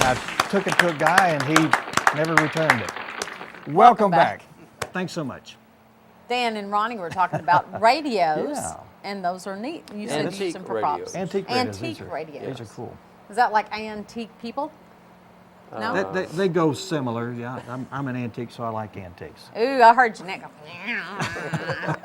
I took it to a guy and he never returned it. Welcome back. Thanks so much. Dan and Ronnie were talking about radios, Yeah. and those are neat. You said you use them for radios. props. Antique radios. Antique radios. These are cool. Is that like antique people? No? They go similar. Yeah, I'm an antique, so I like antiques. Ooh, I heard Jeanette go.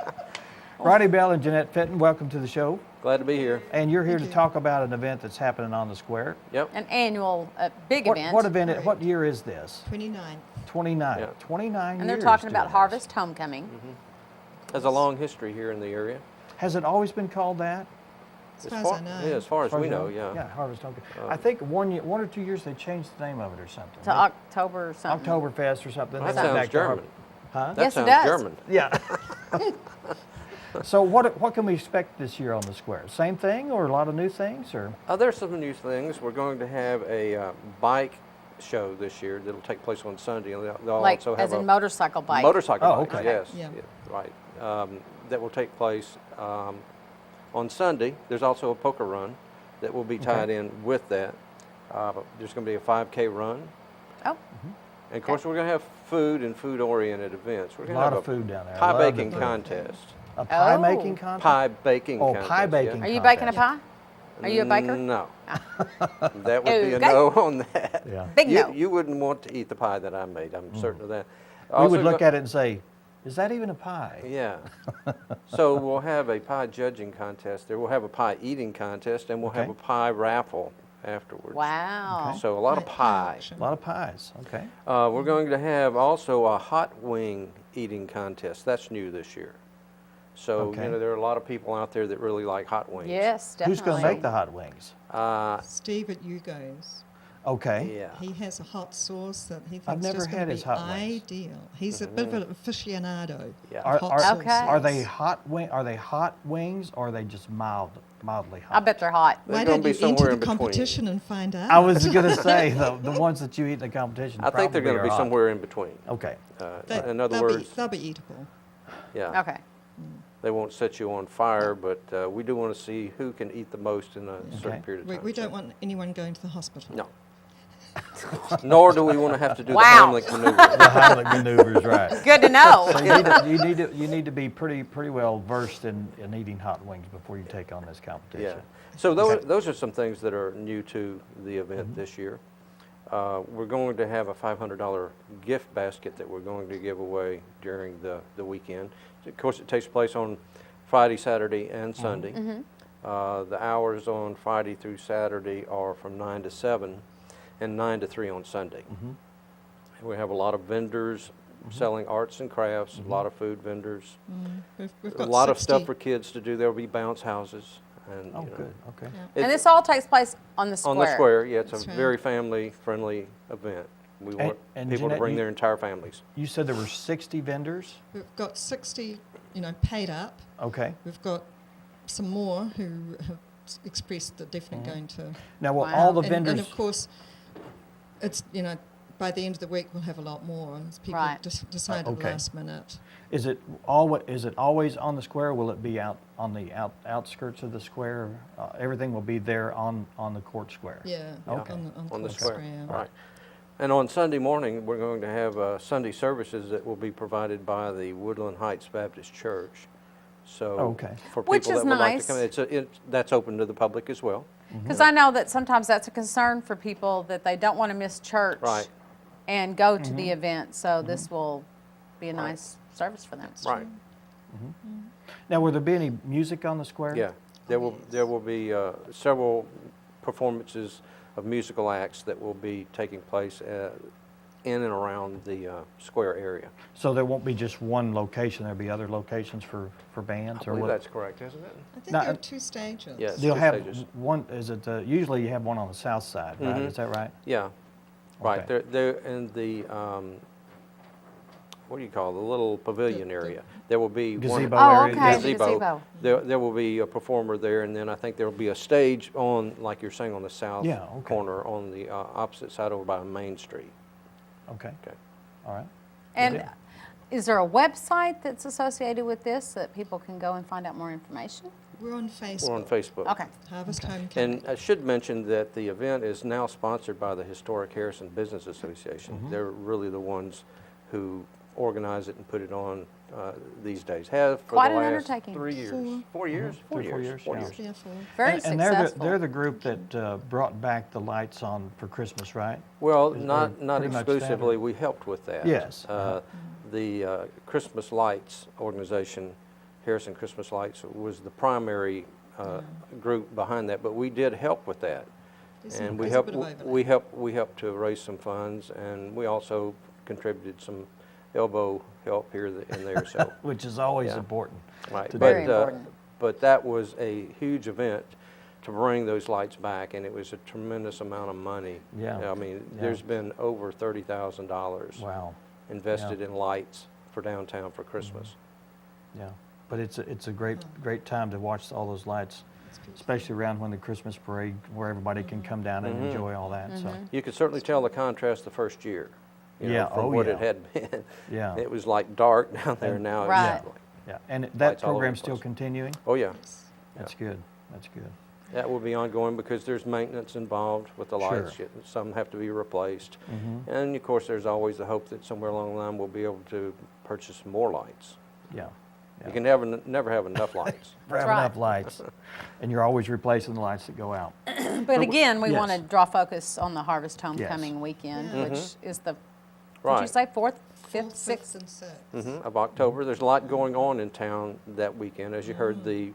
Ronnie Bell and Jeanette Fitton, welcome to the show. Glad to be here. And you're here to talk about an event that's happening on the square. Yep. An annual big event. What event? What year is this? 29. 29. Yeah. 29 And they're years talking doing about this. Harvest Homecoming. Has a long history here in the area. Has it always been called that? As far as I know. Yeah, as far as we know, Yeah, yeah. Harvest Homecoming. I think one or 2 years they changed the name of it or something. To October or something. Oktoberfest or something. That They went sounds back to German. Huh? That Yes, it sounds does. German. Yeah. So what can we expect this year on the square? Same thing or a lot of new things or? There's some new things. We're going to have a bike show this year that'll take place on Sunday. And they'll Like, also have as in a motorcycle bike. motorcycle Oh, bike. okay. Yes, Yeah. right. That will take place on Sunday. There's also a poker run that will be tied in with that. There's going to be a 5K run. Oh, And of course, we're going to have food and food-oriented events. We're A going to lot have of food down there. I pie love the baking food. contest. A pie Oh. making contest? Pie baking Oh, contest. pie baking. are you baking a contest. pie? Are you a baker? No. That would be a Okay. no on that. Yeah. Big no. You wouldn't want to eat the pie that I made. I'm certain of that. We would look at it and say, is that even a pie? Yeah. So we'll have a pie judging contest there. We'll have a pie eating contest, and we'll have Okay. a pie raffle afterwards. Wow. Okay. So a lot of Right, pie. auction. A lot of pies. Okay. We're going to have also a hot wing eating contest. That's new this year. So, Okay. there are a lot of people out there that really like hot wings. Yes, definitely. Who's going to make the hot wings? Steve at Hugo's. Okay. Yeah. He has a hot sauce that he thinks I've never just had going to his be hot wings. ideal. He's a bit of an aficionado. Yeah. of hot Are, sauces. Okay. are they hot wing? Are they hot wings or are they just mildly hot? I bet they're hot. They're Why gonna don't be you somewhere enter in the between. competition and find out? I was going to say the ones that you eat in the competition. I think they're going to be probably are hot. somewhere in between. Okay. In other they'll words, they'll be eatable. yeah. Okay. They won't set you on fire, but we do want to see who can eat the most in a certain Okay. period of We, time. we don't want anyone going to the hospital. No. Nor do we want to have to do Wow. the Heimlich maneuver. The Heimlich maneuvers, right? Good to know. So you need to be pretty well versed in eating hot wings before you take on this Yeah. competition. So those, Okay. those are some things that are new to the event this year. We're going to have a $500 gift basket that we're going to give away during the weekend. Of course, it takes place on Friday, Saturday, and Sunday. The hours on Friday through Saturday are from 9 to 7 and 9 to 3 on Sunday. We have a lot of vendors selling arts and crafts, a lot of food vendors, We've a got lot of 60 stuff for kids to do. There'll be bounce houses. And, Oh, you know, good. Okay. Yeah. And this all takes place on the square. on the square, yeah, it's That's a right. very family-friendly event. We want and people to Jeanette, bring you- their entire families. You said there were 60 vendors. We've got 60, paid up. Okay. We've got some more who have expressed that definitely going to. Now, will Wow. all the And vendors? of course, it's, by the end of the week we'll have a lot more as people Right. decide at Okay. the last minute. Is it always on the square? Will it be out on the outskirts of the square? Everything will be there on the court square. Yeah, Okay. On the Court square, right. And on Sunday morning, we're going to have Sunday services that will be provided by the Woodland Heights Baptist Church. So Okay. for people Which that is would like nice. to come, that's open to the public as well. Because I know that sometimes that's a concern for people that they don't want to miss church Right. and go to the event. So this will be a nice service for them. Right. Now, will there be any music on the square? Yeah, there will be several performances of musical acts that will be taking place in and around the square area. So there won't be just one location. There'll be other locations for bands, I or believe what? that's correct, isn't it? I think Now, there are 2 stages. Yes. They'll two have stages. one. Is it usually you have one on the south side, right? Mhm. Is that right? Yeah, right. Okay. They're in the what do you call it? The little pavilion area. There will be Gazebo Oh, area. okay. gazebo. Gazebo. There will be a performer there, and then I think there will be a stage on, like you're saying, on the south Yeah, okay. corner on the opposite side over by Main Street. Okay. Okay. All right. And is there a website that's associated with this that people can go and find out more information? We're on Facebook. We're on Facebook. Okay. Harvest Homecoming. And I should mention that the event is now sponsored by the Historic Harrison Business Association. They're really the ones who organize it and put it on these days. Have for Quite the an last undertaking. 3 years. 4 years? 4 3 or 4 years. years, 4 yeah. years. Therefore, Very And successful. they're the group that brought back the lights on for Christmas, right? Well, Is- not or pretty much that, exclusively. or- We helped with that. Yes. The Christmas Lights organization, Harrison Christmas Lights, was the primary group behind that, but we did help with that. And there's a bit of overlap. we helped to raise some funds, and we also contributed some elbow help here and there. So, Which is always Yeah. important. right, to but Very important. but that was a huge event to bring those lights back, and it was a tremendous amount of money. Yeah. I mean, Yeah. there's been over $30,000 Wow. invested in lights for downtown for Christmas. Yeah. But it's a great time to watch all those lights, especially around when the Christmas parade, where everybody can come down and enjoy all that. So You could certainly tell the contrast the first year, you know, Yeah, from oh, what yeah. it had been. Yeah. It was like dark down there. Now Right. it's like, yeah, and that Lights all over the program's still place. continuing. oh yeah, That's good. That's good. that will be ongoing because there's maintenance involved with the lights. Sure. Some have to be replaced, and of course there's always the hope that somewhere along the line we'll be able to purchase more lights. Yeah. You can never have enough lights. Have right. enough lights, and you're always replacing the lights that go out. But again, we yes. want to draw focus on the Harvest Homecoming weekend, Yeah. which is the, did Right. you say 4th, 5th, 4th, 6th? 5th, and 6th. Of October. There's a lot going on in town that weekend. As you heard, the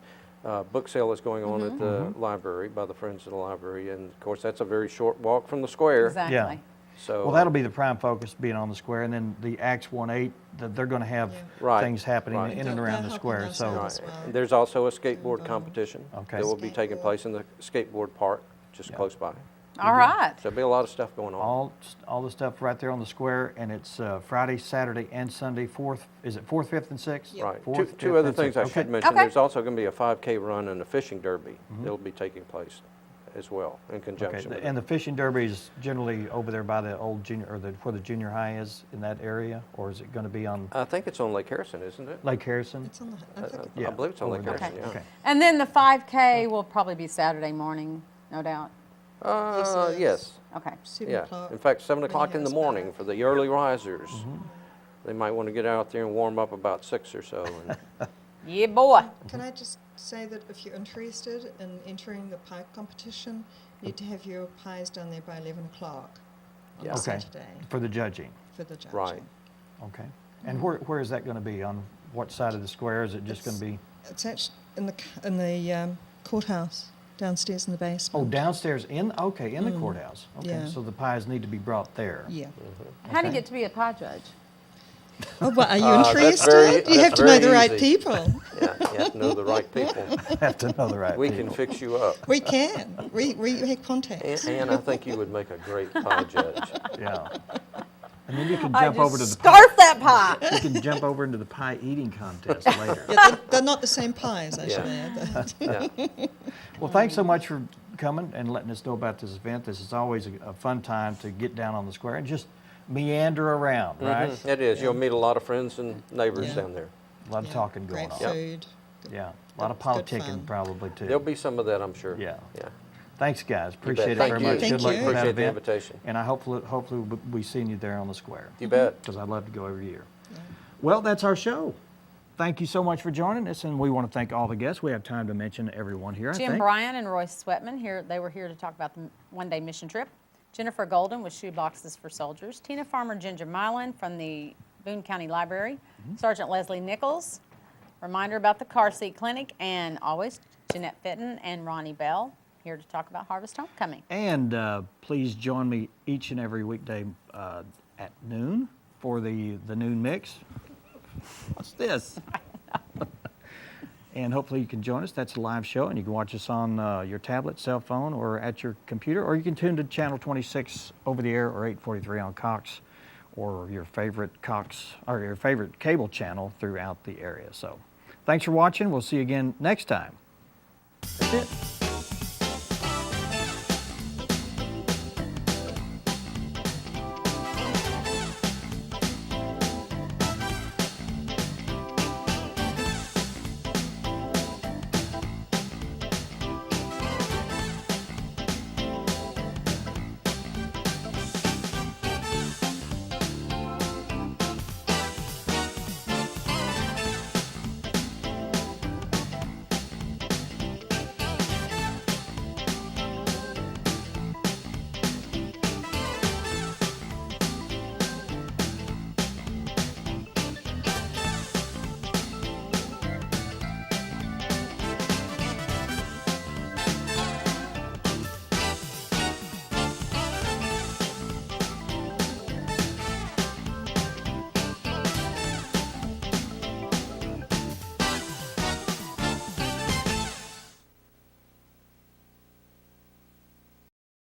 book sale is going on at the library by the Friends of the Library, and of course that's a very short walk from the square. Exactly. So Well, that'll be the prime focus, being on the square, and then the Acts 1-8, that they're going to have Yeah. Right, things happening right. in and They're around the helping square. us So out Right. as well. There's also a skateboard competition Okay. that will be taking Skateboard. place in the skateboard park just Yeah. close by. All right. So there'll be a lot of stuff going on. all the stuff right there on the square, and it's Friday, Saturday, and Sunday. 4th, is it 4th, 5th, and 6th? Yeah. Right. 4th, Two 5th, other and things 6th. I should Okay. mention. Okay. There's also going to be a 5K run and a fishing derby that'll be taking place as well in Okay, conjunction with and it. the fishing derby is generally over there by the old junior, or where the junior high is, in that area, or is it going to be on I think it's on Lake Harrison, isn't it? Lake Harrison? It's on the, I think Yeah. I believe it's on Lake over there. Harrison, yeah. Okay. And then the 5K will probably be Saturday morning, no doubt. Yes, it Yes. is. Okay. 7 Yeah. o'clock. In fact, 7 o'clock in the House morning Park. for the early risers. Mm-hmm. They might want to get out there and warm up about 6 or so. And Yeah, boy. Can I just say that if you're interested in entering the pie competition, you need to have your pies done there by 11 o'clock on Yeah. a Okay. Saturday For the judging. for the judging. Right. Okay. And where is that going to be? On what side of the square? Is it just going to be? It's actually in the courthouse downstairs in the basement. Oh, downstairs in the courthouse. Okay. Yeah. So the pies need to be brought there. Yeah. How do you Okay. get to be a pie judge? Oh, but are you That's interested? very- you have that's to know very the right easy. people. Yeah, you have to know the right people. Have to know the right We people. can fix you up. We can. We have contacts. And I think you would make a great pie judge. Yeah. And then you can jump over to the scarf that pie. You can jump over into the pie eating contest later. Yeah, they're not the same pies, I should Yeah. add. Yeah. Well, thanks so much for coming and letting us know about this event. This is always a fun time to get down on the square and just meander around, right? Mhm, It is. You'll meet a lot of friends and neighbors Yeah. down there. A lot of Yeah, talking going great on. Yep. food. Yeah, a lot of Good- good politicking fun. probably too. There'll be some of that, I'm sure. Yeah. Yeah. Thanks, guys. You bet. Appreciate it Thank very you. much. Thank Good luck you. with that Appreciate the event. invitation. And I hopefully we'll be seeing you there on the square, You bet. because I'd love to go every year. Well, that's our show. Thank you so much for joining us, and we want to thank all the guests. We have time to mention everyone here, I Jim think. Bryan and Royce Sweatman here. They were here to talk about the one-day mission trip. Jennifer Golden with Shoe Boxes for Soldiers. Tina Farmer, Ginger Mylan from the Boone County Library. Sergeant Leslie Nichols. Reminder about the car seat clinic, and always Jeanette Fitton and Ronnie Bell here to talk about Harvest Homecoming. And please join me each and every weekday at noon for the noon mix. What's this? And hopefully you can join us. That's a live show, and you can watch us on your tablet, cell phone, or at your computer, or you can tune to channel 26 over the air or 843 on Cox, or your favorite Cox or your favorite cable channel throughout the area. So, thanks for watching. We'll see you again next time. That's it.